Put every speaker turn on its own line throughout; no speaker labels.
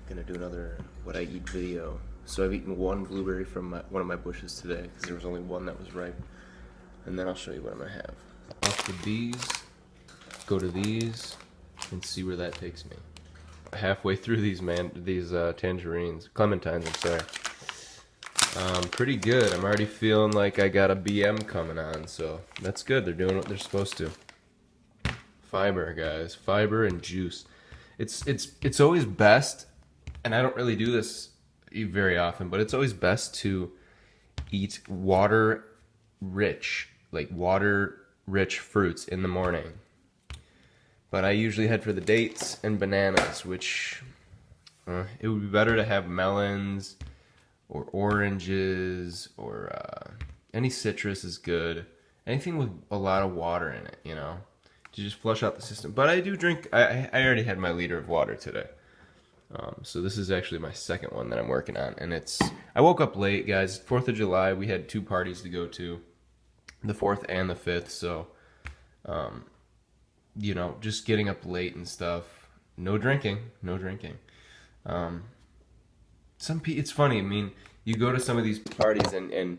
gonna do another what I eat video. So I've eaten one blueberry from one of my bushes today because there was only one that was ripe. And then I'll show you what I'm gonna have. Off the bees, go to these, and see where that takes me. Halfway through these tangerines, clementines, I'm sorry. Pretty good. I'm already feeling like I got a BM coming on, so that's good. They're doing what they're supposed to. Fiber, guys. Fiber and juice. It's always best, and I don't really do this very often, but it's always best to eat water-rich fruits in the morning. But I usually head for the dates and bananas, which it would be better to have melons or oranges or any citrus is good. Anything with a lot of water in it, you know, to just flush out the system. But I do drink. I already had my liter of water today. So this is actually my second one that I'm working on, and I woke up late, guys. 4th of July, we had 2 parties to go to, the 4th and the 5th. So, you know, just getting up late and stuff. No drinking. It's funny. I mean, you go to some of these parties and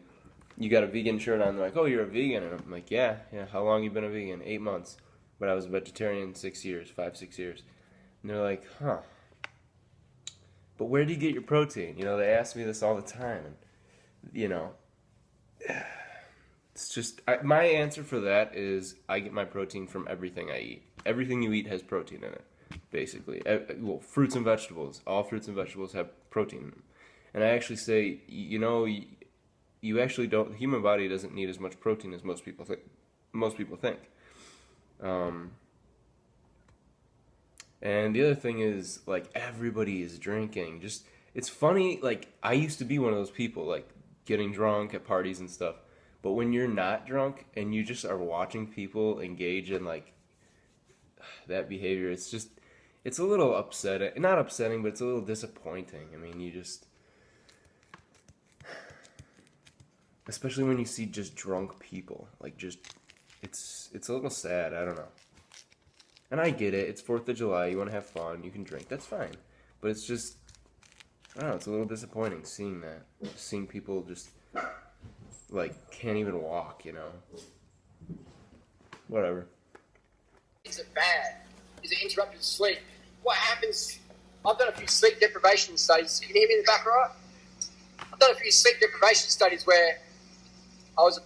you got a vegan shirt on. They're like, "Oh, you're a vegan," and I'm like, "Yeah. How long you been a vegan?" 8 months, but I was a vegetarian 6 years, 5-6 years. And they're like, "Huh. But where do you get your protein?" You know, they ask me this all the time, and you know, it's just my answer for that is I get my protein from everything I eat. Everything you eat has protein in it, basically. Well, fruits and vegetables. All fruits and vegetables have protein in them. And I actually say, you know, you actually don't. The human body doesn't need as much protein as most people think. And the other thing is, like, everybody is drinking. Just, it's funny, like, I used to be one of those people, like, getting drunk at parties and stuff. But when you're not drunk and you just are watching people engage in, like, that behavior, it's a little upsetting. Not upsetting, but it's a little disappointing. I mean, you just... Especially when you see just drunk people. Like, just... It's a little sad. I don't know. And I get it. It's 4th of July. You want to have fun. You can drink. That's fine. But it's just... I don't know. It's a little disappointing seeing that. Just seeing people just... like, can't even walk, you know? Whatever.
Is it bad? Is it interrupted sleep? What happens? I've done a few sleep deprivation studies. You can hear me in the back, right? I've done a few sleep deprivation studies where I was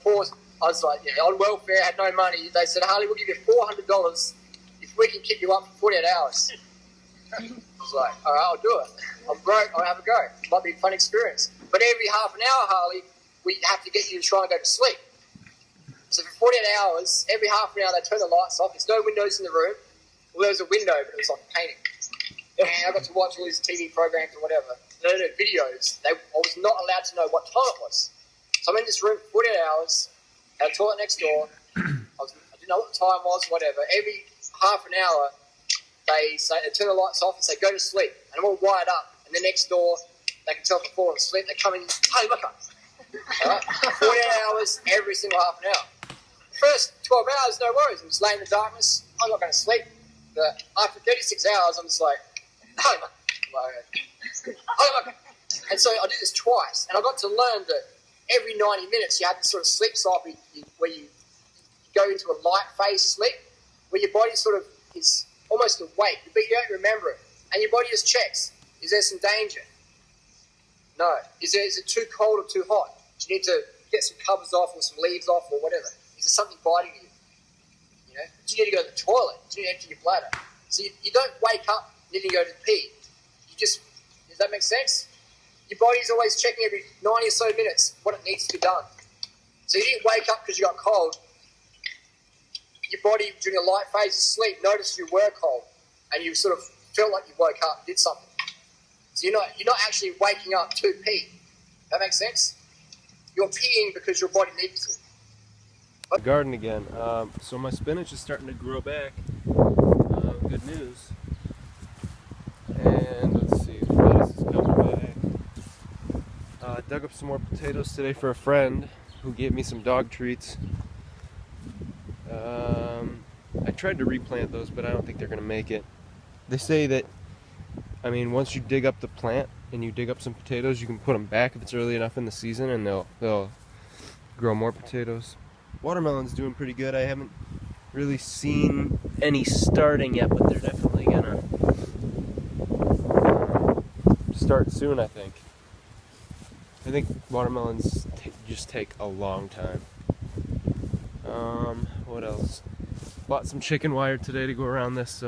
like, on welfare, had no money. They said, "Harley, we'll give you $400 if we can keep you up for 48 hours. I was like, all right, I'll do it. I'm broke, I'll have a go. It might be a fun experience. But every half an hour, Harley, we have to get you to try and go to sleep. So for 48 hours, every half an hour, they turn the lights off. There's no windows in the room. Well, there was a window, but it was like a painting. And I got to watch all these TV programs or whatever. No, videos. I was not allowed to know what time it was. So I'm in this room for 48 hours, had a toilet next door. I didn't know what the time was, whatever. Every half an hour, they turn the lights off and say, "Go to sleep." And I'm all wired up. And then next door, they can tell if I'm falling asleep. They come in, "Hey, look up." Right? 48 hours, every single half an hour. The first 12 hours, no worries. I'm just laying in the darkness. I'm not going to sleep. But after 36 hours, I'm just like, "Hey, look." And so I did this twice. And I got to learn that every 90 minutes, you have this sort of sleep cycle where you go into a light phase sleep, where your body sort of is almost awake, but you don't remember it. And your body just checks. Is there some danger? No. Is it too cold or too hot? Do you need to get some covers off or some leaves off or whatever? Is there something biting you? You know? Do you need to go to the toilet? Do you need to empty your bladder? So you don't wake up needing to go to pee. Does that make sense? Your body's always checking every 90 or so minutes what it needs to be done. So you didn't wake up because you got cold. Your body, during a light phase of sleep, noticed you were cold, and you sort of felt like you woke up, did something. So you're not actually waking up to pee. That makes sense? You're peeing because your body needs to.
The garden again. So my spinach is starting to grow back. Good news. And let's see, lettuce is coming back. Dug up some more potatoes today for a friend who gave me some dog treats. I tried to replant those, but I don't think they're going to make it. They say that I mean, once you dig up the plant and you dig up some potatoes, you can put them back if it's early enough in the season, and they'll grow more potatoes. Watermelon's doing pretty good. I haven't really seen any starting yet, but they're definitely gonna start soon, I think. I think watermelons just take a long time. What else? Bought some chicken wire today to go around this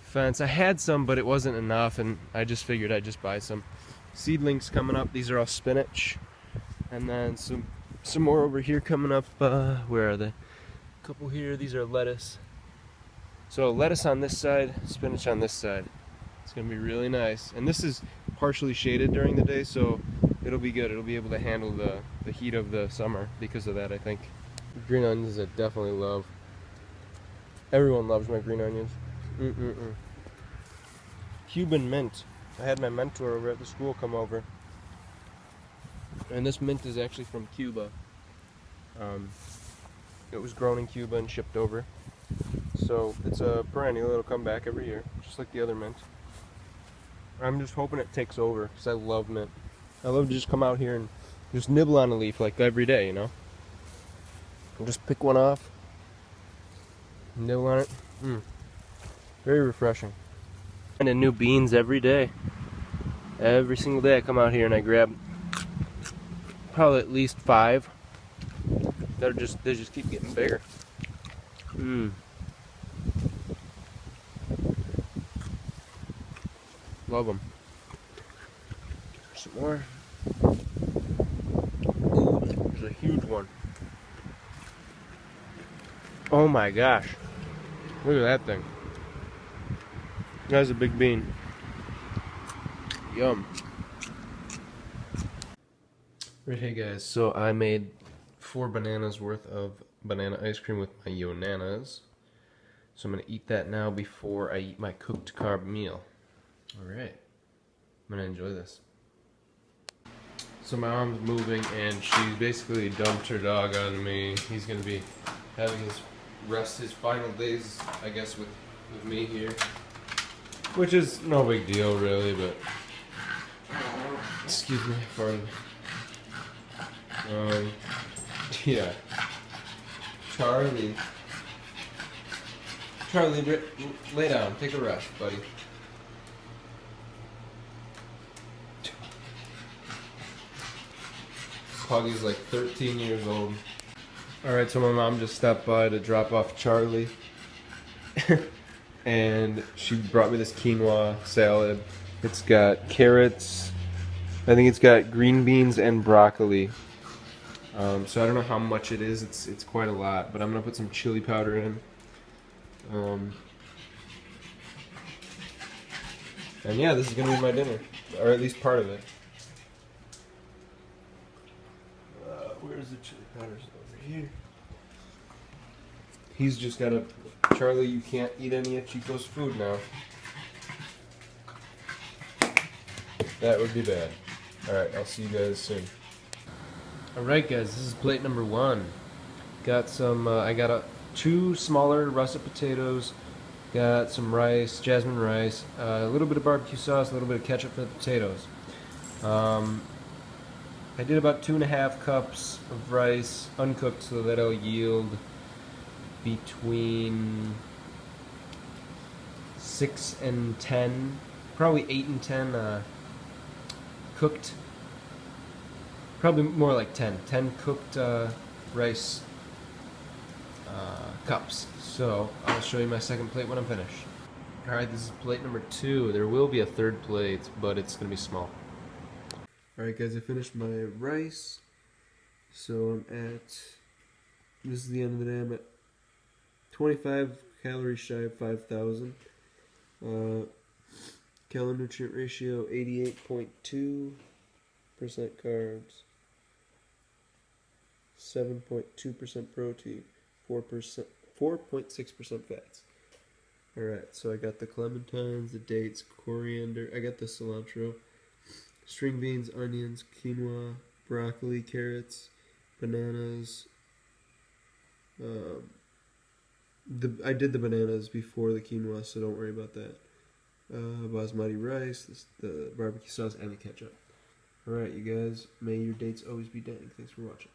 fence. I had some, but it wasn't enough, and I just figured I'd just buy some. Seedlings coming up. These are all spinach, and then some more over here coming up. Where are they? A couple here. These are lettuce. So lettuce on this side, spinach on this side. It's gonna be really nice. And this is partially shaded during the day, so it'll be good. It'll be able to handle the heat of the summer because of that, I think. Green onions I definitely love. Everyone loves my green onions. Cuban mint. I had my mentor over at the school come over. And this mint is actually from Cuba. It was grown in Cuba and shipped over. So it's a perennial. It'll come back every year, just like the other mint. I'm just hoping it takes over because I love mint. I love to just come out here and just nibble on a leaf like every day, you know? And just pick one off, nibble on it. Very refreshing. And new beans every day. Every single day I come out here and I grab probably at least 5. They just keep getting bigger. Love them. Some more. Ooh, there's a huge one. Oh my gosh. Look at that thing. That's a big bean. Yum. Right, hey guys, so I made 4 bananas worth of banana ice cream with my Yonanas. So I'm gonna eat that now before I eat my cooked carb meal. Alright. I'm gonna enjoy this. So my arm's moving and she basically dumped her dog on me. He's gonna be having his final days, I guess, with me here. Which is no big deal really, but excuse me, pardon. Yeah. Charlie, lay down, take a rest, buddy. Puggy's like 13 years old. Alright, so my mom just stopped by to drop off Charlie. And she brought me this quinoa salad. It's got carrots, I think it's got green beans and broccoli. So I don't know how much it is, it's quite a lot, but I'm gonna put some chili powder in. And yeah, this is gonna be my dinner, or at least part of it. Where's the chili powders? Over here. He's just got a... Charlie, you can't eat any of Chico's food now. That would be bad. Alright, I'll see you guys soon. Alright guys, this is plate number 1. Got some, I got 2 smaller russet potatoes. Got some rice, jasmine rice, a little bit of barbecue sauce, a little bit of ketchup for the potatoes. I did about 2.5 cups of rice, uncooked, so that'll yield between 6 and 10, probably 8 and 10 cooked, probably more like 10 cooked rice cups. So I'll show you my second plate when I'm finished. Alright, this is plate number 2. There will be a third plate, but it's going to be small. Alright guys, I finished my rice. So this is the end of the day, I'm at 25 calories shy of 5,000. Calorie nutrient ratio 88.2% carbs, 7.2% protein, 4.6% fats. Alright, so I got the clementines, the dates, coriander, I got the cilantro, string beans, onions, quinoa, broccoli, carrots, bananas. I did the bananas before the quinoa, so don't worry about that. basmati rice, the barbecue sauce, and the ketchup. Alright, you guys, may your dates always be dang. Thanks for watching.